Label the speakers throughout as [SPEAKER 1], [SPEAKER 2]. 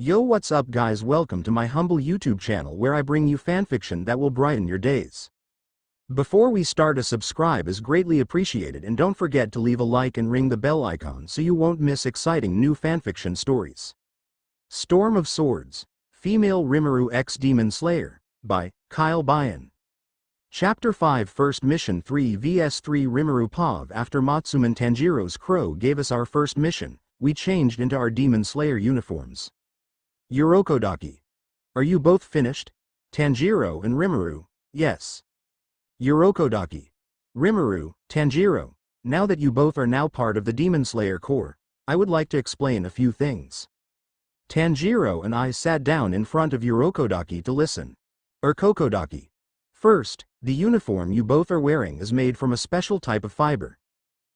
[SPEAKER 1] Yo, what's up guys, welcome to my humble YouTube channel where I bring you fanfiction that will brighten your days. Before we start, a subscribe is greatly appreciated, and don't forget to leave a like and ring the bell icon so you won't miss exciting new fanfiction stories. Storm of Swords, Female Rimuru X Demon Slayer, by KyleBayan. Chapter 5, First Mission 3 vs 3 Rimuru Pav. After Matsuman Tanjiro's crow gave us our first mission, we changed into our Demon Slayer uniforms. Urokodaki. Are you both finished? Tanjiro and Rimuru. Yes. Urokodaki. Rimuru, Tanjiro, now that you both are now part of the Demon Slayer Corps, I would like to explain a few things. Tanjiro and I sat down in front of Urokodaki to listen. Kokodaki. First, the uniform you both are wearing is made from a special type of fiber.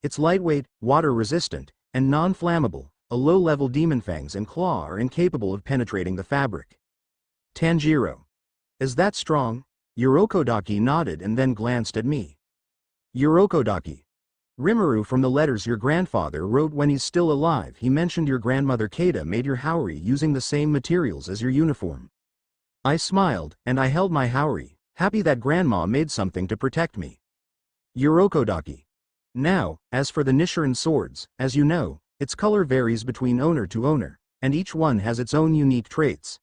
[SPEAKER 1] It's lightweight, water-resistant, and non-flammable. A low-level demon fangs and claw are incapable of penetrating the fabric. Tanjiro. Is that strong? Urokodaki nodded and then glanced at me. Urokodaki. Rimuru, from the letters your grandfather wrote when he's still alive, he mentioned your grandmother Keita made your haori using the same materials as your uniform. I smiled, and I held my haori, happy that grandma made something to protect me. Urokodaki. Now, as for the Nichiren swords, as you know, its color varies between owner to owner, and each one has its own unique traits.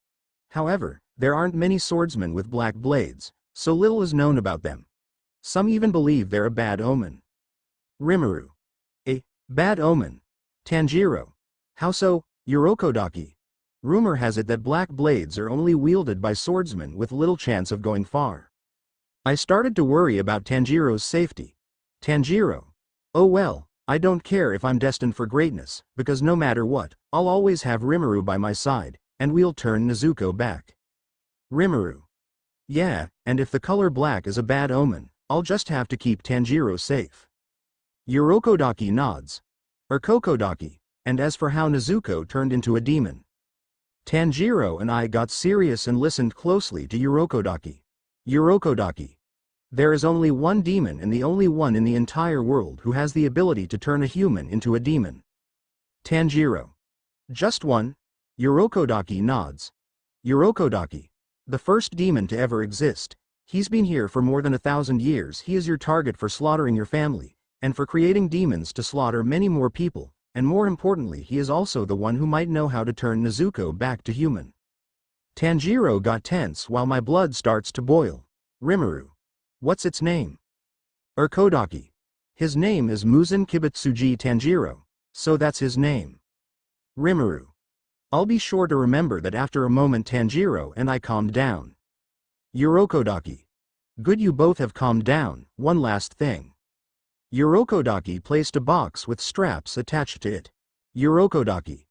[SPEAKER 1] However, there aren't many swordsmen with black blades, so little is known about them. Some even believe they're a bad omen. Rimuru. A bad omen? Tanjiro. How so? Urokodaki. Rumor has it that black blades are only wielded by swordsmen with little chance of going far. I started to worry about Tanjiro's safety. Tanjiro. Oh well. I don't care if I'm destined for greatness, because no matter what, I'll always have Rimuru by my side, and we'll turn Nezuko back. Rimuru. Yeah, and if the color black is a bad omen, I'll just have to keep Tanjiro safe. Urokodaki nods. Kokodaki. And as for how Nezuko turned into a demon. Tanjiro and I got serious and listened closely to Urokodaki. Urokodaki. There is only one demon and the only one in the entire world who has the ability to turn a human into a demon. Tanjiro. Just one? Urokodaki nods. Urokodaki. The first demon to ever exist. He's been here for more than 1,000 years. He is your target for slaughtering your family, and for creating demons to slaughter many more people, and more importantly, he is also the one who might know how to turn Nezuko back to human. Tanjiro got tense while my blood starts to boil. Rimuru. What's its name? Kodaki. His name is Muzan Kibutsuji Tanjiro, so that's his name. Rimuru. I'll be sure to remember that. After a moment, Tanjiro and I calmed down. Urokodaki. Good, you both have calmed down. One last thing. Urokodaki placed a box with straps attached to it. Urokodaki.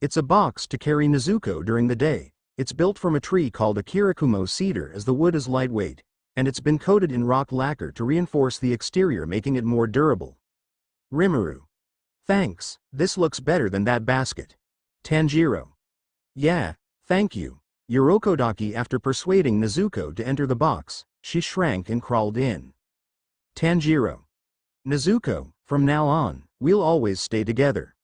[SPEAKER 1] It's a box to carry Nezuko during the day. It's built from a tree called a Kirakumo cedar, as the wood is lightweight, and it's been coated in rock lacquer to reinforce the exterior, making it more durable. Rimuru. Thanks, this looks better than that basket. Tanjiro. Yeah, thank you. Urokodaki. After persuading Nezuko to enter the box, she shrank and crawled in. Tanjiro. Nezuko, from now on, we'll always stay together.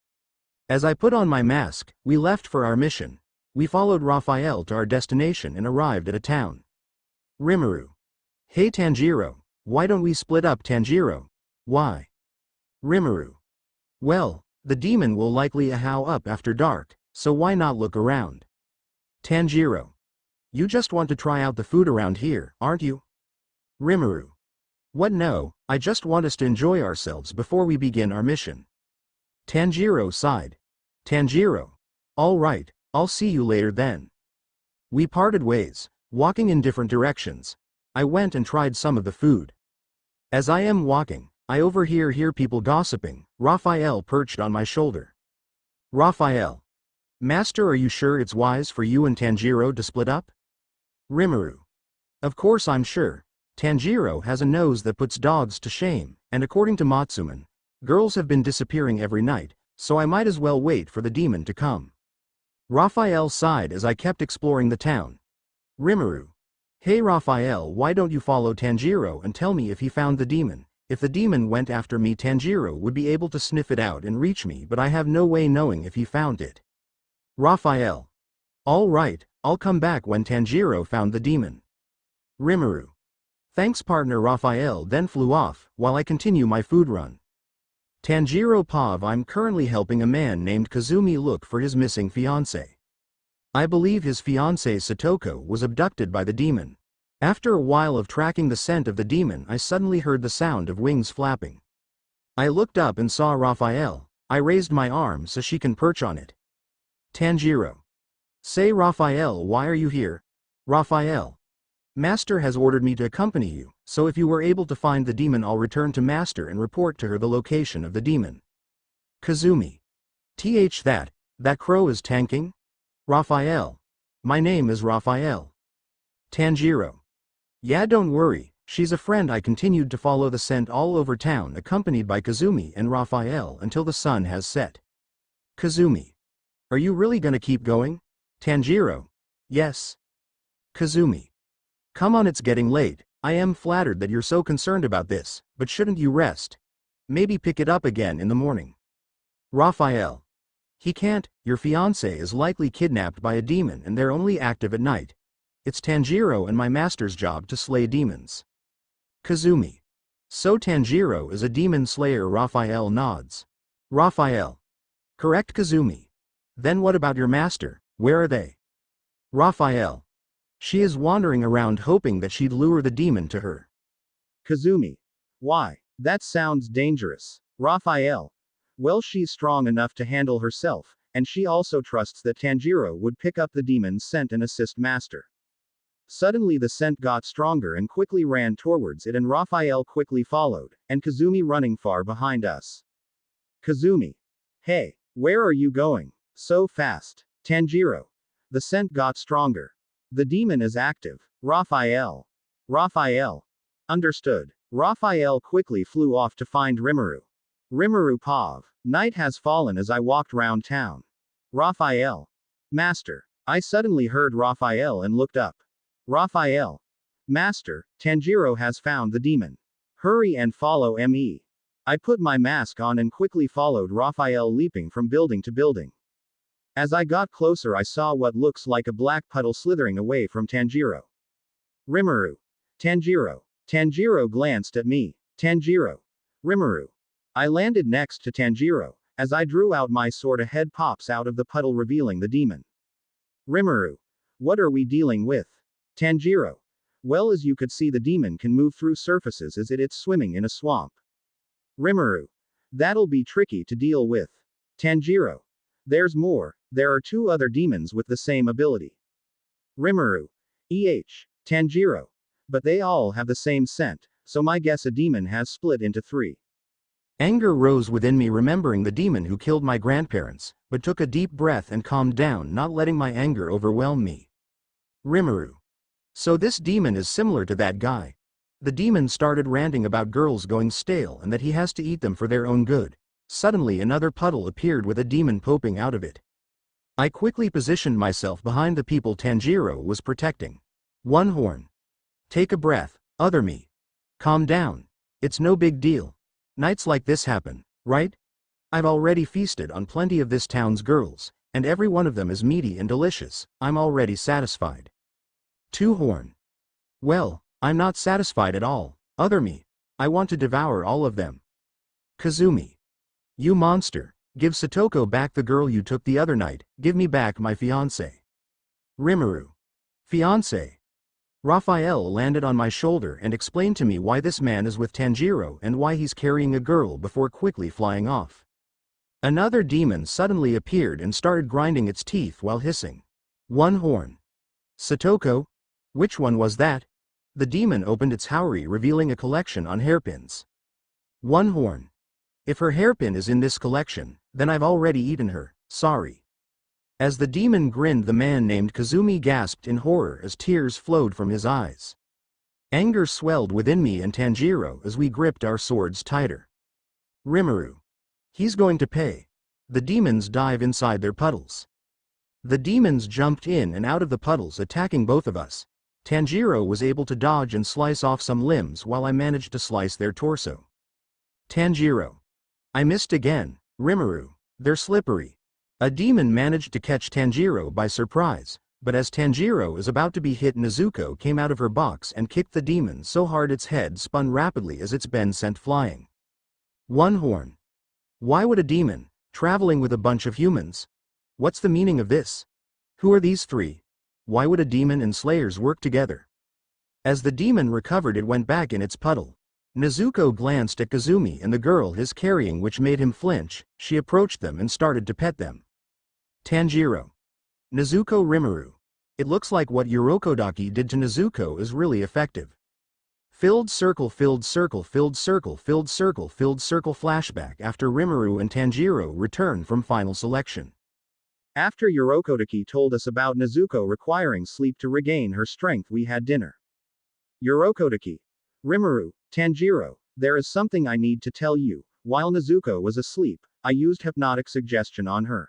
[SPEAKER 1] As I put on my mask, we left for our mission. We followed Raphael to our destination and arrived at a town. Rimuru. Hey Tanjiro, why don't we split up? Tanjiro. Why? Rimuru. Well, the demon will likely ahow up after dark, so why not look around? Tanjiro. You just want to try out the food around here, aren't you? Rimuru. What? No, I just want us to enjoy ourselves before we begin our mission. Tanjiro sighed. Tanjiro. All right, I'll see you later then. We parted ways, walking in different directions. I went and tried some of the food. As I am walking, I overhear people gossiping. Raphael perched on my shoulder. Raphael. Master, are you sure it's wise for you and Tanjiro to split up? Rimuru. Of course I'm sure. Tanjiro has a nose that puts dogs to shame, and according to Matsuman, girls have been disappearing every night, so I might as well wait for the demon to come. Raphael sighed as I kept exploring the town. Rimuru. Hey Raphael, why don't you follow Tanjiro and tell me if he found the demon? If the demon went after me, Tanjiro would be able to sniff it out and reach me, but I have no way knowing if he found it. Raphael. Alright, I'll come back when Tanjiro found the demon. Rimuru. Thanks partner. Raphael then flew off, while I continue my food run. Tanjiro Pav. I'm currently helping a man named Kazumi look for his missing fiancé. I believe his fiancée Satoko was abducted by the demon. After a while of tracking the scent of the demon, I suddenly heard the sound of wings flapping. I looked up and saw Raphael. I raised my arm so she can perch on it. Tanjiro. Say Raphael, why are you here? Raphael. Master has ordered me to accompany you, so if you were able to find the demon I'll return to Master and report to her the location of the demon. Kazumi. That crow is tanking? Raphael. My name is Raphael. Tanjiro. Yeah, don't worry, she's a friend. I continued to follow the scent all over town accompanied by Kazumi and Raphael until the sun has set. Kazumi. Are you really gonna keep going? Tanjiro. Yes. Kazumi. Come on, it's getting late. I am flattered that you're so concerned about this, but shouldn't you rest? Maybe pick it up again in the morning. Raphael. He can't, your fiancé is likely kidnapped by a demon and they're only active at night. It's Tanjiro and my master's job to slay demons. Kazumi. So Tanjiro is a demon slayer. Raphael nods. Raphael. Correct Kazumi. Then what about your master, where are they? Raphael. She is wandering around hoping that she'd lure the demon to her. Kazumi. Why? That sounds dangerous. Raphael. Well, she's strong enough to handle herself, and she also trusts that Tanjiro would pick up the demon's scent and assist Master. Suddenly the scent got stronger and quickly ran towards it, and Raphael quickly followed, and Kazumi running far behind us. Kazumi. Hey, where are you going? So fast. Tanjiro. The scent got stronger. The demon is active. Raphael. Raphael. Understood. Raphael quickly flew off to find Rimuru. Rimuru Pav. Night has fallen as I walked round town. Raphael. Master. I suddenly heard Raphael and looked up. Raphael. Master, Tanjiro has found the demon. Hurry and follow me. I put my mask on and quickly followed Raphael, leaping from building to building. As I got closer I saw what looks like a black puddle slithering away from Tanjiro. Rimuru. Tanjiro. Tanjiro glanced at me. Tanjiro. Rimuru. I landed next to Tanjiro. As I drew out my sword, a head pops out of the puddle revealing the demon. Rimuru. What are we dealing with? Tanjiro. Well, as you could see, the demon can move through surfaces as it's swimming in a swamp. Rimuru. That'll be tricky to deal with. Tanjiro. There's more. There are 2 other demons with the same ability. Rimuru. Tanjiro. But they all have the same scent, so my guess a demon has split into 3. Anger rose within me, remembering the demon who killed my grandparents, but took a deep breath and calmed down, not letting my anger overwhelm me. Rimuru. So this demon is similar to that guy. The demon started ranting about girls going stale and that he has to eat them for their own good. Suddenly another puddle appeared with a demon popping out of it. I quickly positioned myself behind the people Tanjiro was protecting. One horn. Take a breath, other me. Calm down. It's no big deal. Nights like this happen, right? I've already feasted on plenty of this town's girls, and every one of them is meaty and delicious. I'm already satisfied. Two horn. Well, I'm not satisfied at all, other me. I want to devour all of them. Kazumi. You monster, give Satoko back, the girl you took the other night, give me back my fiancé. Rimuru. Fiancé. Raphael landed on my shoulder and explained to me why this man is with Tanjiro and why he's carrying a girl before quickly flying off. Another demon suddenly appeared and started grinding its teeth while hissing. One horn. Satoko? Which one was that? The demon opened its howry, revealing a collection on hairpins. One horn. If her hairpin is in this collection, then I've already eaten her, sorry. As the demon grinned, the man named Kazumi gasped in horror as tears flowed from his eyes. Anger swelled within me and Tanjiro as we gripped our swords tighter. Rimuru. He's going to pay. The demons dive inside their puddles. The demons jumped in and out of the puddles, attacking both of us. Tanjiro was able to dodge and slice off some limbs while I managed to slice their torso. Tanjiro. I missed again. Rimuru. They're slippery. A demon managed to catch Tanjiro by surprise, but as Tanjiro is about to be hit, Nezuko came out of her box and kicked the demon so hard its head spun rapidly as its been sent flying. One horn. Why would a demon, traveling with a bunch of humans? What's the meaning of this? Who are these three? Why would a demon and slayers work together? As the demon recovered, it went back in its puddle. Nezuko glanced at Kazumi and the girl he's carrying, which made him flinch. She approached them and started to pet them. Tanjiro. Nezuko Rimuru. It looks like what Urokodaki did to Nezuko is really effective. Filled circle, filled circle, filled circle, filled circle, filled circle. Flashback after Rimuru and Tanjiro return from final selection. After Urokodaki told us about Nezuko requiring sleep to regain her strength, we had dinner. Urokodaki. Rimuru, Tanjiro, there is something I need to tell you. While Nezuko was asleep, I used hypnotic suggestion on her.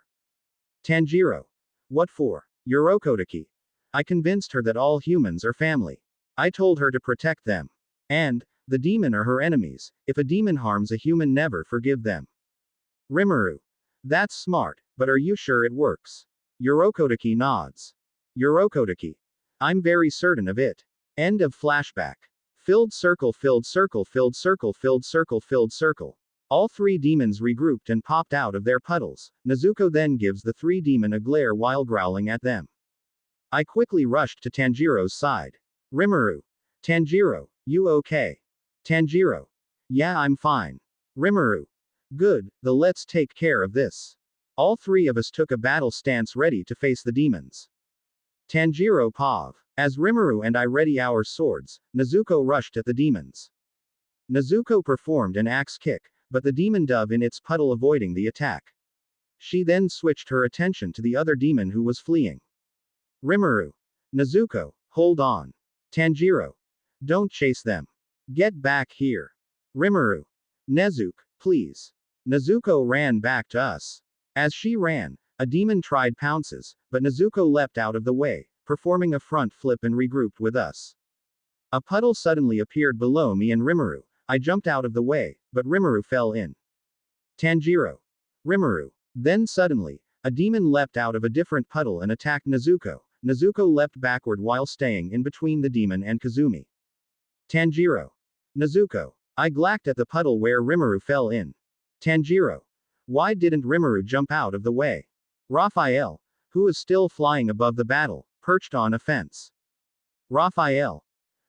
[SPEAKER 1] Tanjiro. What for? Urokodaki. I convinced her that all humans are family. I told her to protect them. And, the demon are her enemies. If a demon harms a human, never forgive them. Rimuru. That's smart, but are you sure it works? Urokodaki nods. Urokodaki. I'm very certain of it. End of flashback. Filled circle, filled circle, filled circle, filled circle, filled circle. All three demons regrouped and popped out of their puddles. Nezuko then gives the three demon a glare while growling at them. I quickly rushed to Tanjiro's side. Rimuru. Tanjiro, you okay? Tanjiro. Yeah, I'm fine. Rimuru. Good, let's take care of this. All three of us took a battle stance ready to face the demons. Tanjiro Pav. As Rimuru and I ready our swords, Nezuko rushed at the demons. Nezuko performed an axe kick, but the demon dove in its puddle, avoiding the attack. She then switched her attention to the other demon who was fleeing. Rimuru. Nezuko, hold on. Tanjiro. Don't chase them. Get back here. Rimuru. Nezuko, please. Nezuko ran back to us. As she ran, a demon tried pounces, but Nezuko leapt out of the way, performing a front flip and regrouped with us. A puddle suddenly appeared below me and Rimuru. I jumped out of the way, but Rimuru fell in. Tanjiro. Rimuru. Then suddenly, a demon leapt out of a different puddle and attacked Nezuko. Nezuko leapt backward while staying in between the demon and Kazumi. Tanjiro. Nezuko. I glacked at the puddle where Rimuru fell in. Tanjiro. Why didn't Rimuru jump out of the way? Raphael, who is still flying above the battle, perched on a fence. Raphael.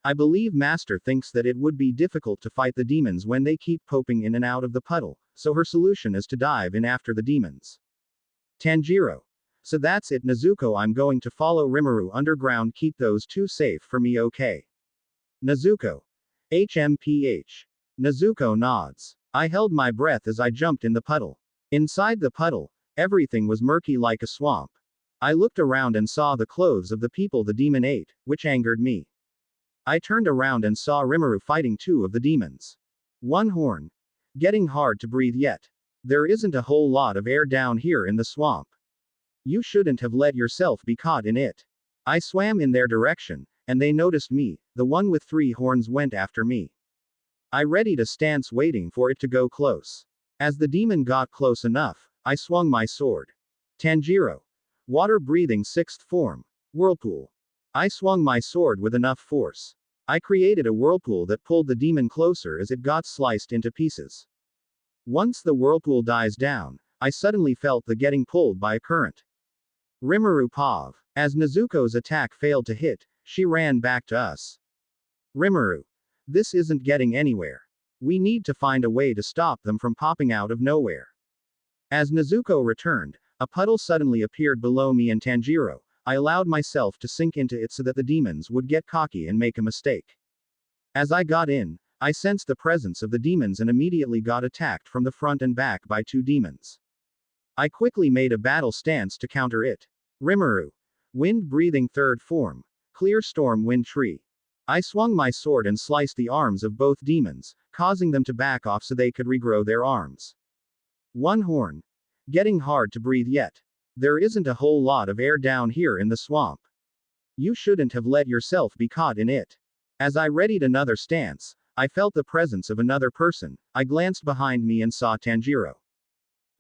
[SPEAKER 1] I believe Master thinks that it would be difficult to fight the demons when they keep popping in and out of the puddle, so her solution is to dive in after the demons. Tanjiro. So that's it, Nezuko. I'm going to follow Rimuru underground. Keep those two safe for me, okay? Nezuko. HMPH. Nezuko nods. I held my breath as I jumped in the puddle. Inside the puddle, everything was murky like a swamp. I looked around and saw the clothes of the people the demon ate, which angered me. I turned around and saw Rimuru fighting two of the demons. One horn. Getting hard to breathe yet. There isn't a whole lot of air down here in the swamp. You shouldn't have let yourself be caught in it. I swam in their direction, and they noticed me. The one with three horns went after me. I readied a stance waiting for it to go close. As the demon got close enough, I swung my sword. Tanjiro. Water breathing sixth form. Whirlpool. I swung my sword with enough force. I created a whirlpool that pulled the demon closer as it got sliced into pieces. Once the whirlpool dies down, I suddenly felt the getting pulled by a current. Rimuru Pav. As Nezuko's attack failed to hit, she ran back to us. Rimuru. This isn't getting anywhere. We need to find a way to stop them from popping out of nowhere. As Nezuko returned, a puddle suddenly appeared below me and Tanjiro. I allowed myself to sink into it so that the demons would get cocky and make a mistake. As I got in, I sensed the presence of the demons and immediately got attacked from the front and back by two demons. I quickly made a battle stance to counter it. Rimuru. Wind breathing third form. Clear storm wind tree. I swung my sword and sliced the arms of both demons, causing them to back off so they could regrow their arms. One horn. Getting hard to breathe yet. There isn't a whole lot of air down here in the swamp. You shouldn't have let yourself be caught in it. As I readied another stance, I felt the presence of another person. I glanced behind me and saw Tanjiro.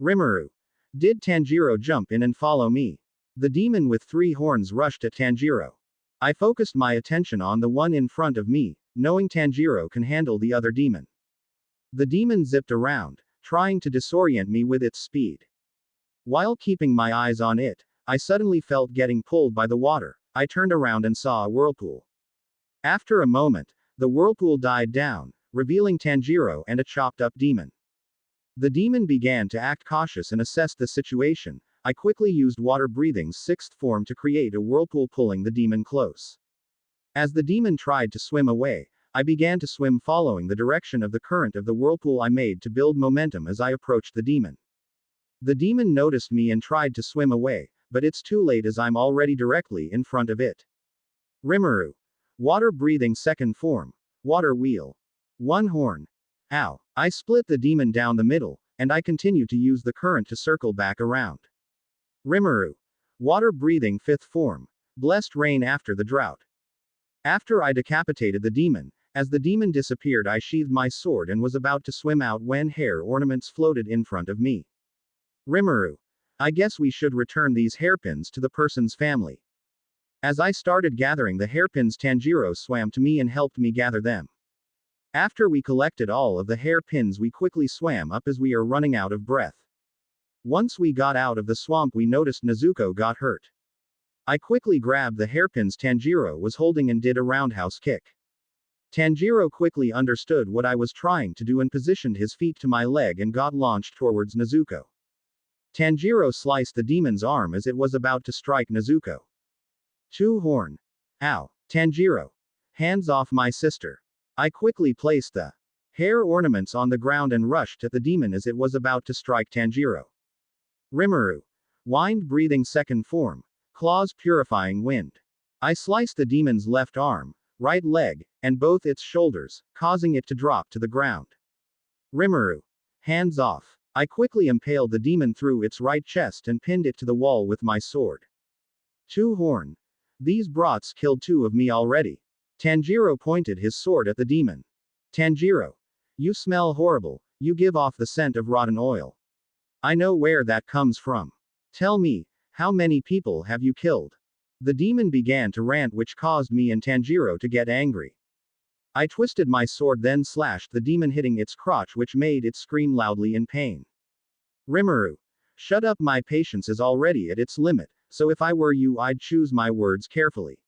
[SPEAKER 1] Rimuru. Did Tanjiro jump in and follow me? The demon with 3 horns rushed at Tanjiro. I focused my attention on the one in front of me, knowing Tanjiro can handle the other demon. The demon zipped around, trying to disorient me with its speed. While keeping my eyes on it, I suddenly felt getting pulled by the water. I turned around and saw a whirlpool. After a moment, the whirlpool died down, revealing Tanjiro and a chopped up demon. The demon began to act cautious and assess the situation. I quickly used water breathing's 6th form to create a whirlpool, pulling the demon close. As the demon tried to swim away, I began to swim following the direction of the current of the whirlpool I made to build momentum as I approached the demon. The demon noticed me and tried to swim away, but it's too late as I'm already directly in front of it. Rimuru. Water breathing 2nd form. Water wheel. 1 horn. Ow. I split the demon down the middle, and I continue to use the current to circle back around. Rimuru. Water breathing 5th form. Blessed rain after the drought. After I decapitated the demon, as the demon disappeared, I sheathed my sword and was about to swim out when hair ornaments floated in front of me. Rimuru. I guess we should return these hairpins to the person's family. As I started gathering the hairpins, Tanjiro swam to me and helped me gather them. After we collected all of the hairpins, we quickly swam up as we are running out of breath. Once we got out of the swamp, we noticed Nezuko got hurt. I quickly grabbed the hairpins Tanjiro was holding and did a roundhouse kick. Tanjiro quickly understood what I was trying to do and positioned his feet to my leg and got launched towards Nezuko. Tanjiro sliced the demon's arm as it was about to strike Nezuko. 2 horn. Ow. Tanjiro. Hands off my sister. I quickly placed the hair ornaments on the ground and rushed at the demon as it was about to strike Tanjiro. Rimuru. Wind breathing 2nd form. Claws purifying wind. I sliced the demon's left arm, right leg, and both its shoulders, causing it to drop to the ground. Rimuru. Hands off. I quickly impaled the demon through its right chest and pinned it to the wall with my sword. 2 horn. These brats killed 2 of me already. Tanjiro pointed his sword at the demon. Tanjiro. You smell horrible, you give off the scent of rotten oil. I know where that comes from. Tell me, how many people have you killed? The demon began to rant, which caused me and Tanjiro to get angry. I twisted my sword then slashed the demon, hitting its crotch, which made it scream loudly in pain. Rimuru. Shut up, my patience is already at its limit, so if I were you I'd choose my words carefully.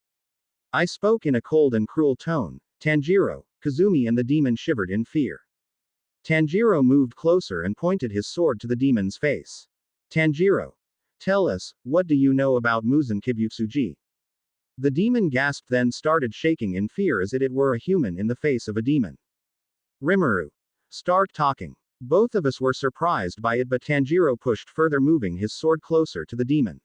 [SPEAKER 1] I spoke in a cold and cruel tone. Tanjiro, Kazumi and the demon shivered in fear. Tanjiro moved closer and pointed his sword to the demon's face. Tanjiro. Tell us, what do you know about Muzan Kibutsuji? The demon gasped then started shaking in fear as it were a human in the face of a demon. Rimuru. Start talking. Both of us were surprised by it, but Tanjiro pushed further, moving his sword closer to the demon.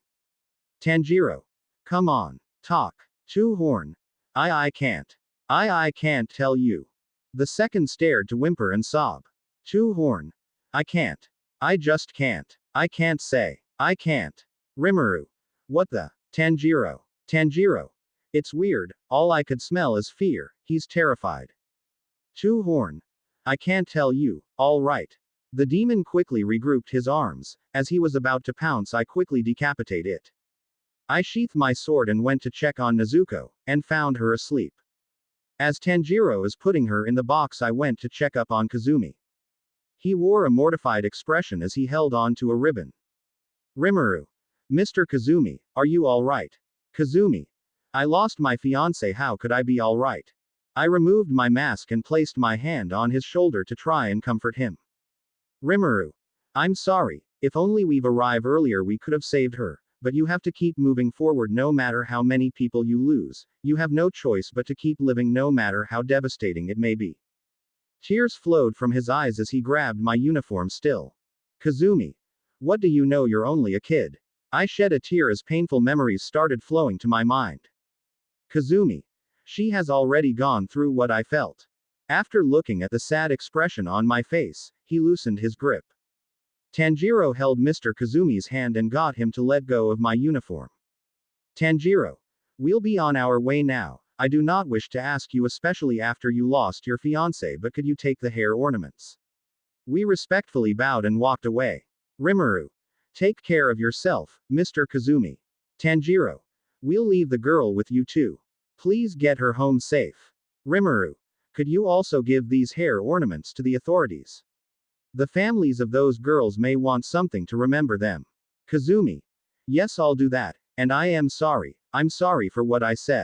[SPEAKER 1] Tanjiro. Come on. Talk. 2 horn. I can't. I can't tell you. The second stared to whimper and sob. 2 horn. I can't. I just can't. I can't say. I can't. Rimuru. What the? Tanjiro. Tanjiro. It's weird, all I could smell is fear, he's terrified. 2 horn. I can't tell you, all right. The demon quickly regrouped his arms. As he was about to pounce, I quickly decapitate it. I sheathed my sword and went to check on Nezuko, and found her asleep. As Tanjiro is putting her in the box, I went to check up on Kazumi. He wore a mortified expression as he held on to a ribbon. Rimuru. Mr. Kazumi, are you alright? Kazumi. I lost my fiancé, how could I be alright? I removed my mask and placed my hand on his shoulder to try and comfort him. Rimuru. I'm sorry, if only we've arrived earlier we could have saved her, but you have to keep moving forward no matter how many people you lose, you have no choice but to keep living no matter how devastating it may be. Tears flowed from his eyes as he grabbed my uniform still. Kazumi. What do you know, you're only a kid. I shed a tear as painful memories started flowing to my mind. Kazumi. She has already gone through what I felt. After looking at the sad expression on my face, he loosened his grip. Tanjiro held Mr. Kazumi's hand and got him to let go of my uniform. Tanjiro. We'll be on our way now. I do not wish to ask you, especially after you lost your fiancé, but could you take the hair ornaments? We respectfully bowed and walked away. Rimuru. Take care of yourself, Mr. Kazumi. Tanjiro. We'll leave the girl with you too. Please get her home safe. Rimuru. Could you also give these hair ornaments to the authorities? The families of those girls may want something to remember them. Kazumi. Yes, I'll do that, and I am sorry. I'm sorry for what I said.